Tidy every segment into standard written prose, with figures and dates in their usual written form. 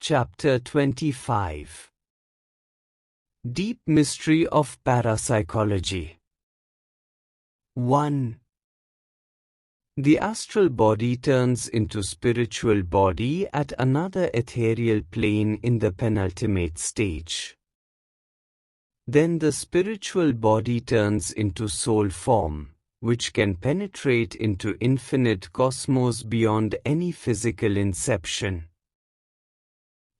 Chapter 25. Deep Mystery of Parapsychology. 1. The astral body turns into spiritual body at another ethereal plane in the penultimate stage. Then the spiritual body turns into soul form, which can penetrate into infinite cosmos beyond any physical inception.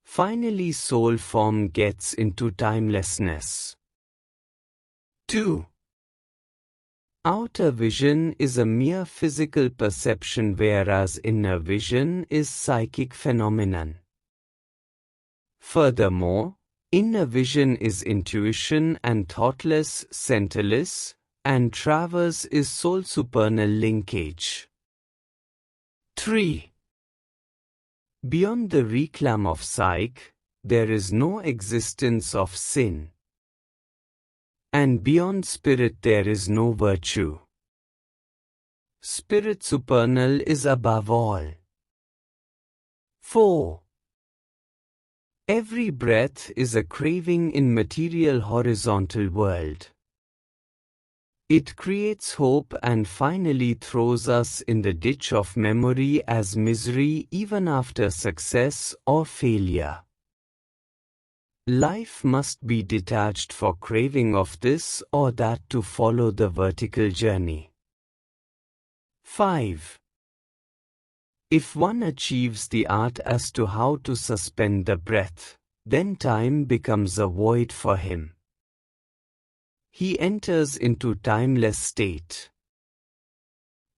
Finally, soul form gets into timelessness. 2. Outer vision is a mere physical perception, whereas inner vision is psychic phenomenon. Furthermore, inner vision is intuition and thoughtless, centerless, and traverse is soul supernal linkage. 3. Beyond the reclam of psyche, there is no existence of sin. And beyond spirit there is no virtue. Spirit supernal is above all. 4. Every breath is a craving in material horizontal world. It creates hope and finally throws us in the ditch of memory as misery even after success or failure. Life must be detached for craving of this or that to follow the vertical journey. 5. If one achieves the art as to how to suspend the breath, then time becomes a void for him. He enters into timeless state.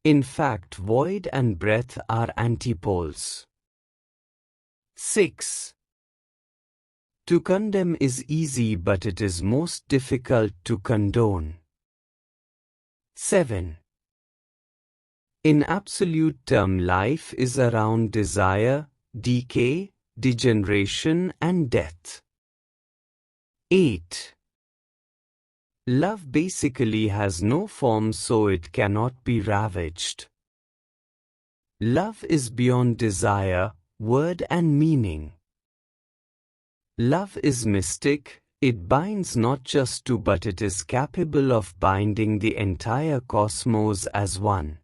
In fact, void and breath are antipoles. 6. To condemn is easy, but it is most difficult to condone. 7. In absolute term, life is around desire, decay, degeneration and death. 8. Love basically has no form, so it cannot be ravaged. Love is beyond desire, word and meaning. Love is mystic, it binds not just two, but it is capable of binding the entire cosmos as one.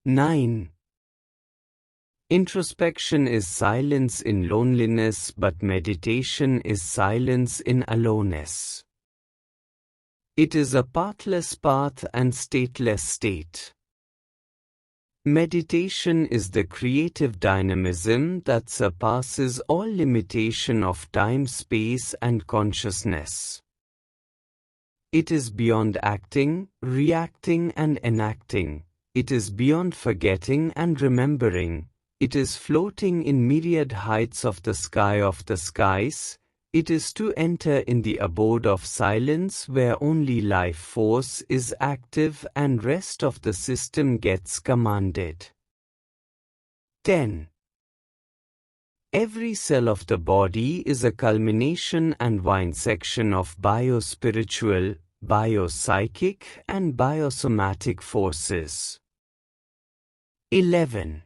9. Introspection is silence in loneliness, but meditation is silence in aloneness. It is a pathless path and stateless state. Meditation is the creative dynamism that surpasses all limitation of time, space, and consciousness. It is beyond acting, reacting, and enacting. It is beyond forgetting and remembering. It is floating in myriad heights of the sky of the skies. It is to enter in the abode of silence where only life force is active and rest of the system gets commanded. 10. Every cell of the body is a culmination and visection of biospiritual, biopsychic and biosomatic forces. 11.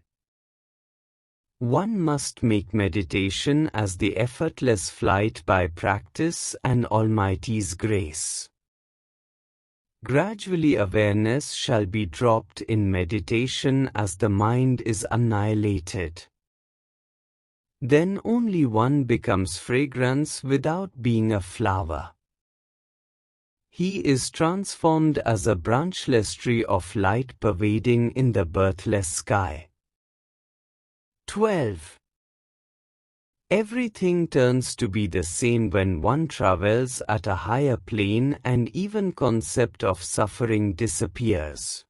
One must make meditation as the effortless flight by practice and Almighty's grace. Gradually awareness shall be dropped in meditation as the mind is annihilated. Then only one becomes fragrance without being a flower. He is transformed as a branchless tree of light pervading in the birthless sky. 12. Everything turns to be the same when one travels at a higher plane, and even concept of suffering disappears.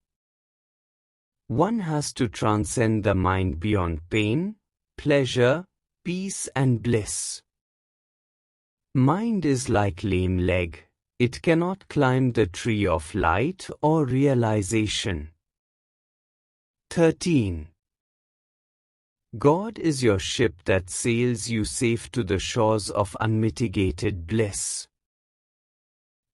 One has to transcend the mind beyond pain, pleasure, peace and bliss. Mind is like lame leg. It cannot climb the tree of light or realization. 13. God is your ship that sails you safe to the shores of unmitigated bliss.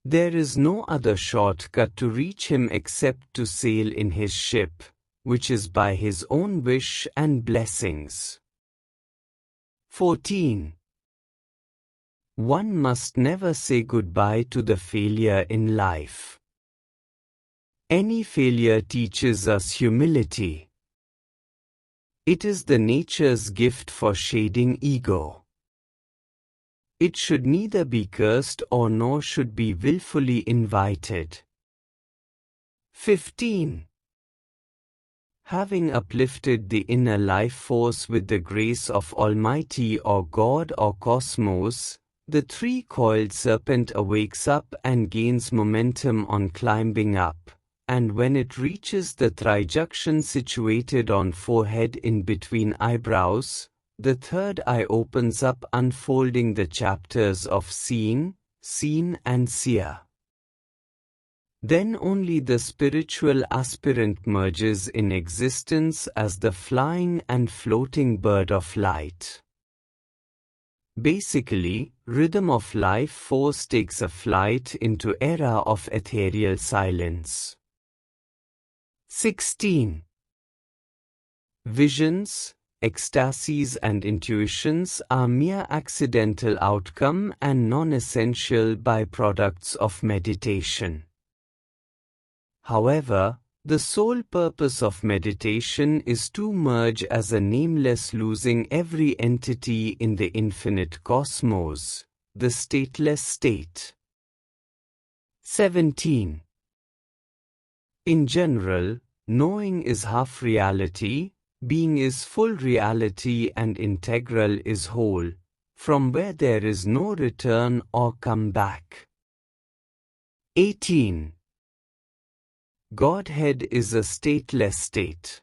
There is no other shortcut to reach Him except to sail in His ship, which is by His own wish and blessings. 14. One must never say goodbye to the failure in life. Any failure teaches us humility. It is the nature's gift for shading ego. It should neither be cursed nor should be willfully invited. 15. Having uplifted the inner life force with the grace of Almighty or God or Cosmos, the three-coiled serpent awakes up and gains momentum on climbing up, and when it reaches the trijuction situated on forehead in between eyebrows, the third eye opens up, unfolding the chapters of seeing, seen and seer. Then only the spiritual aspirant merges in existence as the flying and floating bird of light. Basically, rhythm of life force takes a flight into era of ethereal silence. 16. Visions, ecstasies and intuitions are mere accidental outcome and non-essential byproducts of meditation. However, the sole purpose of meditation is to merge as a nameless, losing every entity in the infinite cosmos, the stateless state. 17. In general, knowing is half reality, being is full reality and integral is whole, from where there is no return or comeback. 18. Godhead is a stateless state.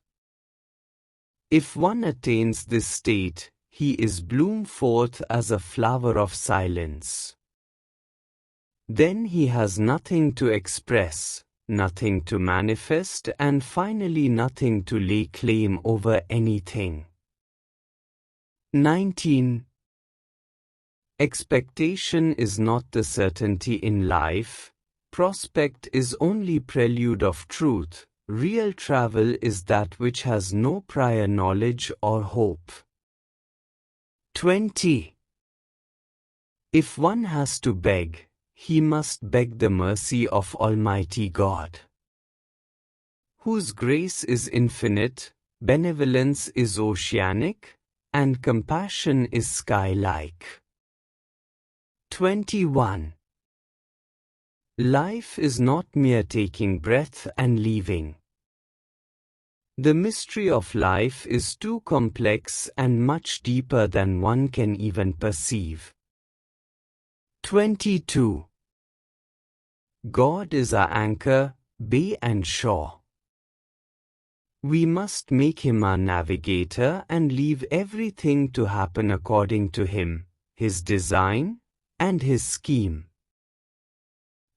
If one attains this state, he is bloom forth as a flower of silence. Then he has nothing to express, nothing to manifest, and finally nothing to lay claim over anything. 19. Expectation is not the certainty in life. Prospect is only prelude of truth. Real travel is that which has no prior knowledge or hope. 20. If one has to beg, he must beg the mercy of Almighty God, whose grace is infinite, benevolence is oceanic, and compassion is sky-like. 21. Life is not mere taking breath and leaving. The mystery of life is too complex and much deeper than one can even perceive. 22. God is our anchor, bay and shore. We must make him our navigator and leave everything to happen according to him, his design, and his scheme.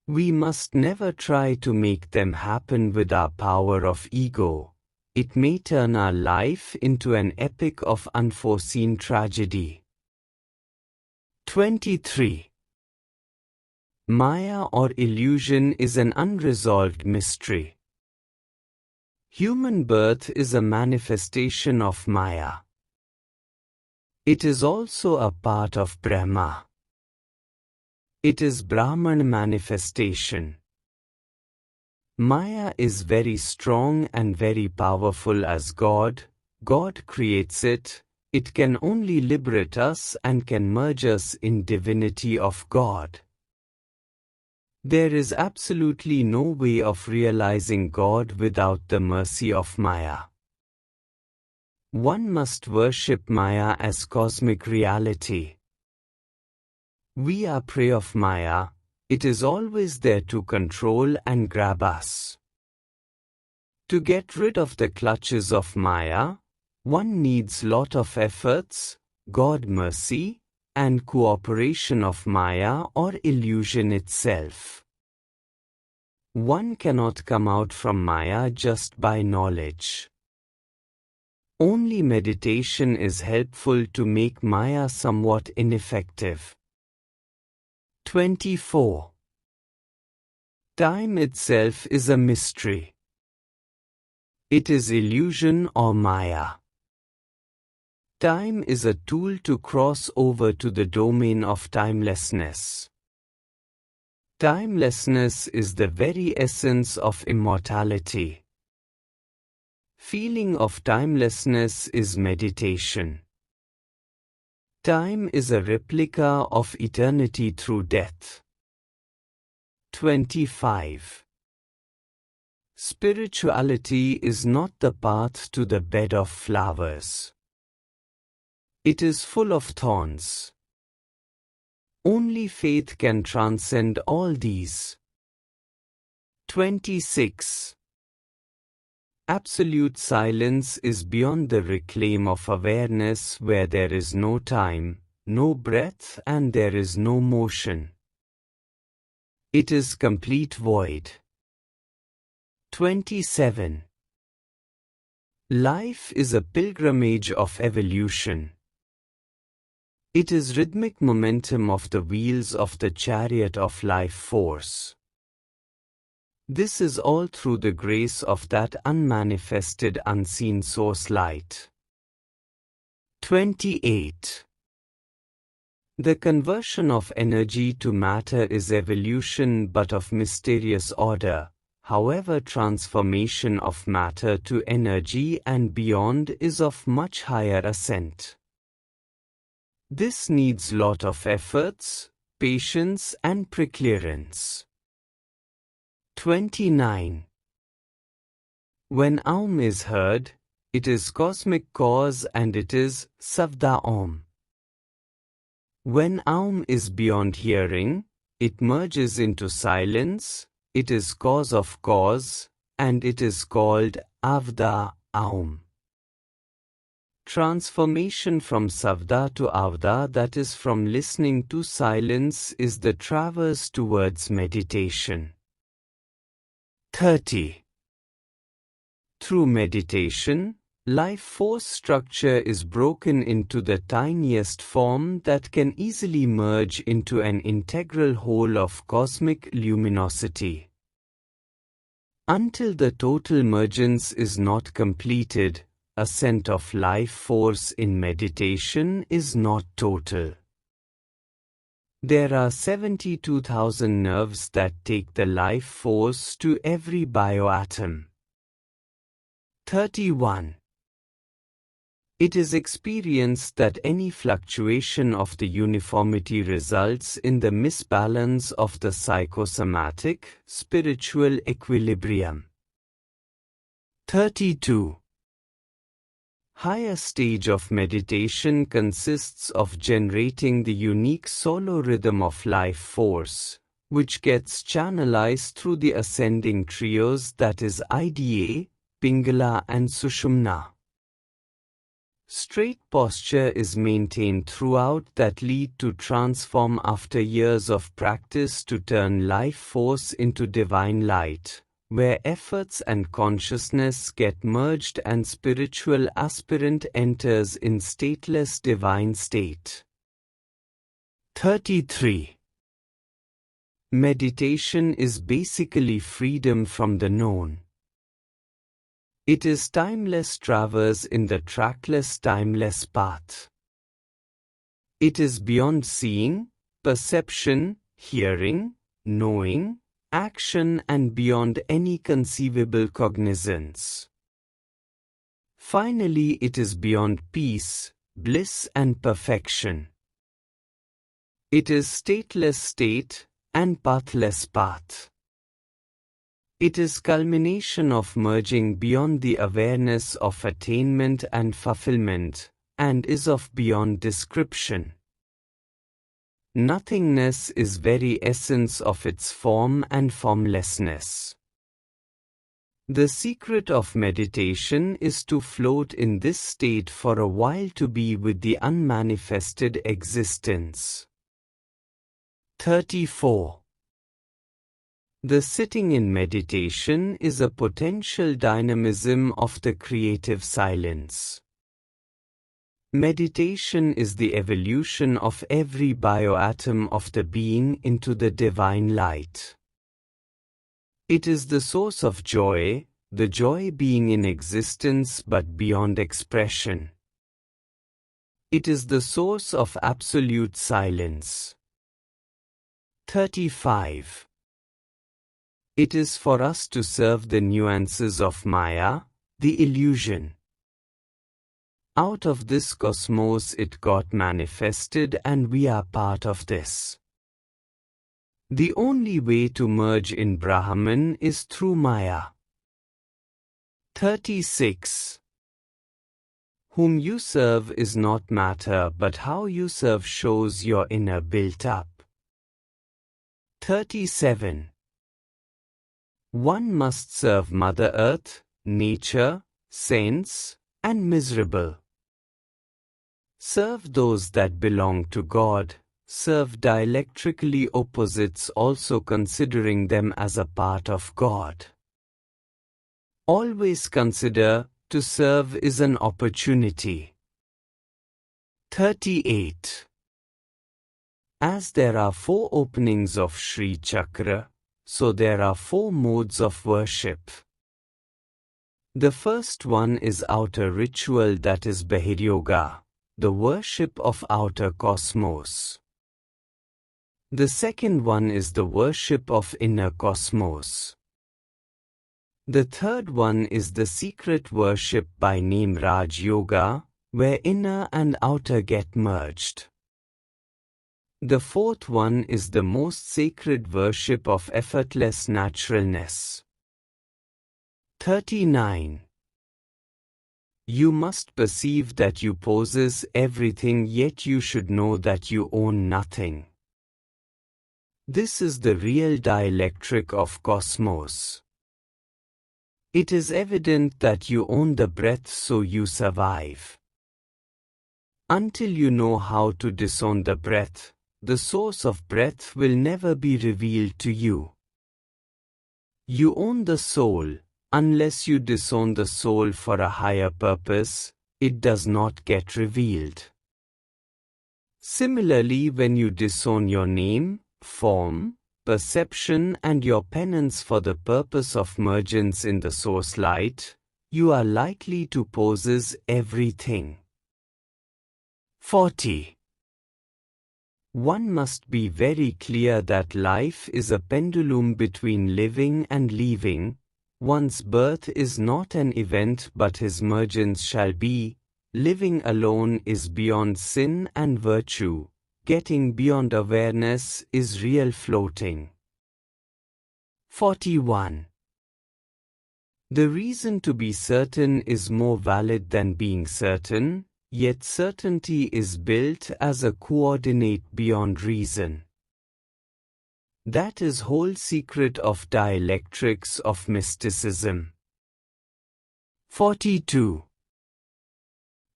We must never try to make them happen with our power of ego. It may turn our life into an epic of unforeseen tragedy. 23. Maya or illusion is an unresolved mystery. Human birth is a manifestation of Maya. It is also a part of Brahma. It is Brahman manifestation. Maya is very strong and very powerful as God. God creates it. It can only liberate us and can merge us in divinity of God. There is absolutely no way of realizing God without the mercy of Maya. One must worship Maya as cosmic reality. We are prey of Maya. It is always there to control and grab us. To get rid of the clutches of Maya, one needs lot of efforts, God mercy, and cooperation of Maya or illusion itself. One cannot come out from Maya just by knowledge. Only meditation is helpful to make Maya somewhat ineffective. 24. Time itself is a mystery. It is illusion or Maya. Time is a tool to cross over to the domain of timelessness. Timelessness is the very essence of immortality. Feeling of timelessness is meditation. Time is a replica of eternity through death. 25. Spirituality is not the path to the bed of flowers. It is full of thorns. Only faith can transcend all these. 26. Absolute silence is beyond the reclaim of awareness where there is no time, no breath, and there is no motion. It is complete void. 27. Life is a pilgrimage of evolution. It is rhythmic momentum of the wheels of the chariot of life force. This is all through the grace of that unmanifested unseen source light. 28. The conversion of energy to matter is evolution but of mysterious order. However, transformation of matter to energy and beyond is of much higher ascent. This needs lot of efforts, patience and preclearance. 29. When Aum is heard, it is cosmic cause and it is Savda Om. When Aum is beyond hearing, it merges into silence, it is cause of cause, and it is called Avda Aum. Transformation from Savda to Avda, that is from listening to silence, is the traverse towards meditation. 30. Through meditation, life force structure is broken into the tiniest form that can easily merge into an integral whole of cosmic luminosity. Until the total mergence is not completed, ascent of life force in meditation is not total. There are 72,000 nerves that take the life force to every bioatom. 31. It is experienced that any fluctuation of the uniformity results in the misbalance of the psychosomatic, spiritual equilibrium. 32. Higher stage of meditation consists of generating the unique solo rhythm of life force, which gets channelized through the ascending trios, that is IDA, Pingala and Sushumna. Straight posture is maintained throughout that lead to transform after years of practice to turn life force into divine light, where efforts and consciousness get merged and spiritual aspirant enters in stateless divine state. 33. Meditation is basically freedom from the known. It is timeless traverse in the trackless timeless path. It is beyond seeing, perception, hearing, knowing, action and beyond any conceivable cognizance. Finally, it is beyond peace, bliss and perfection. It is stateless state and pathless path. It is culmination of merging beyond the awareness of attainment and fulfillment, and is of beyond description. Nothingness is very essence of its form and formlessness. The secret of meditation is to float in this state for a while, to be with the unmanifested existence. 34. The sitting in meditation is a potential dynamism of the creative silence. Meditation is the evolution of every bioatom of the being into the divine light. It is the source of joy, the joy being in existence but beyond expression. It is the source of absolute silence. 35. It is for us to serve the nuances of Maya, the illusion. Out of this cosmos it got manifested and we are part of this. The only way to merge in Brahman is through Maya. 36. Whom you serve is not matter, but how you serve shows your inner built up. 37. One must serve Mother Earth, nature, saints, and miserable. Serve those that belong to God, serve dialectically opposites also considering them as a part of God. Always consider, to serve is an opportunity. 38. As there are 4 openings of Sri Chakra, so there are 4 modes of worship. The first one is outer ritual, that is Bahiryoga, the worship of outer cosmos. The second one is the worship of inner cosmos. The third one is the secret worship by name Raj Yoga, where inner and outer get merged. The fourth one is the most sacred worship of effortless naturalness. 39. You must perceive that you possess everything, yet you should know that you own nothing. This is the real dialectic of cosmos. It is evident that you own the breath, so you survive. Until you know how to disown the breath, the source of breath will never be revealed to you. You own the soul. Unless you disown the soul for a higher purpose, it does not get revealed. Similarly, when you disown your name, form, perception and your penance for the purpose of mergence in the source light, you are likely to possess everything. 40. One must be very clear that life is a pendulum between living and leaving. One's birth is not an event, but his mergence shall be. Living alone is beyond sin and virtue. Getting beyond awareness is real floating. 41. The reason to be certain is more valid than being certain, yet certainty is built as a coordinate beyond reason. That is whole secret of dialectics of mysticism. 42.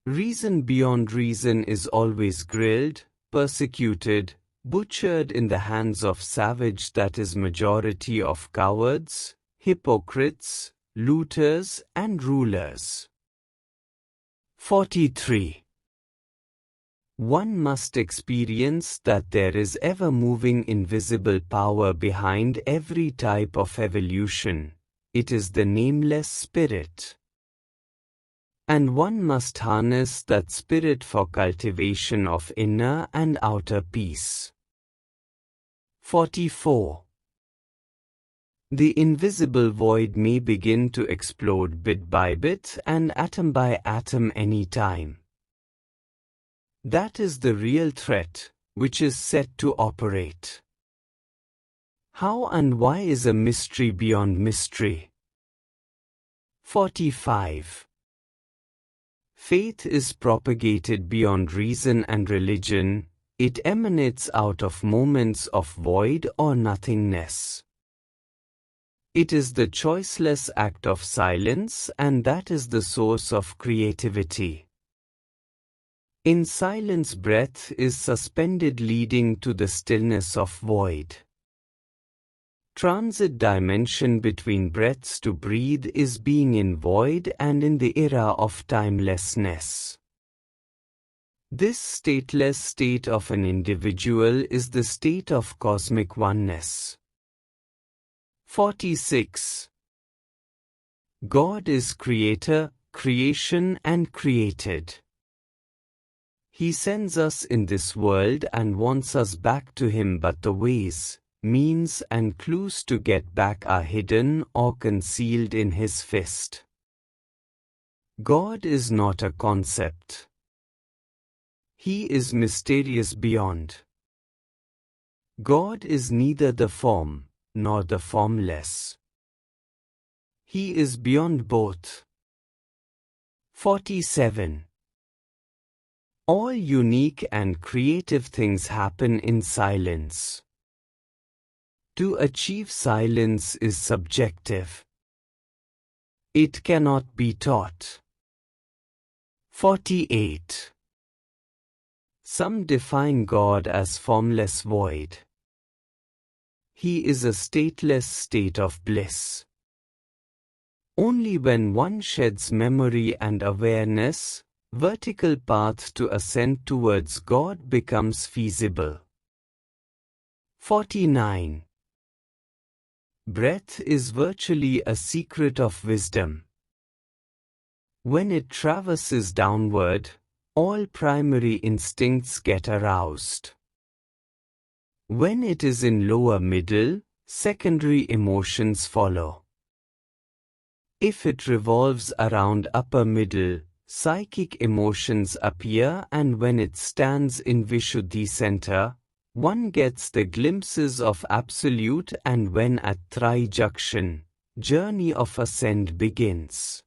Reason beyond reason is always grilled, persecuted, butchered in the hands of savage, that is majority of cowards, hypocrites, looters and rulers. 43. One must experience that there is ever-moving invisible power behind every type of evolution. It is the nameless spirit. And one must harness that spirit for cultivation of inner and outer peace. 44. The invisible void may begin to explode bit by bit and atom by atom any time. That is the real threat, which is set to operate. How and why is a mystery beyond mystery. 45. Faith is propagated beyond reason and religion. It emanates out of moments of void or nothingness. It is the choiceless act of silence, and that is the source of creativity. In silence, breath is suspended, leading to the stillness of void. Transit dimension between breaths to breathe is being in void and in the era of timelessness. This stateless state of an individual is the state of cosmic oneness. 46. God is creator, creation and created. He sends us in this world and wants us back to Him, but the ways, means and clues to get back are hidden or concealed in His fist. God is not a concept. He is mysterious beyond. God is neither the form, nor the formless. He is beyond both. 47. All unique and creative things happen in silence. To achieve silence is subjective. It cannot be taught. 48. Some define God as formless void. He is a stateless state of bliss. Only when one sheds memory and awareness, vertical path to ascent towards God becomes feasible. 49. Breath is virtually a secret of wisdom. When it traverses downward, all primary instincts get aroused. When it is in lower middle, secondary emotions follow. If it revolves around upper middle, psychic emotions appear, and when it stands in Vishuddhi center, one gets the glimpses of Absolute, and when at Trijakshan, journey of ascent begins.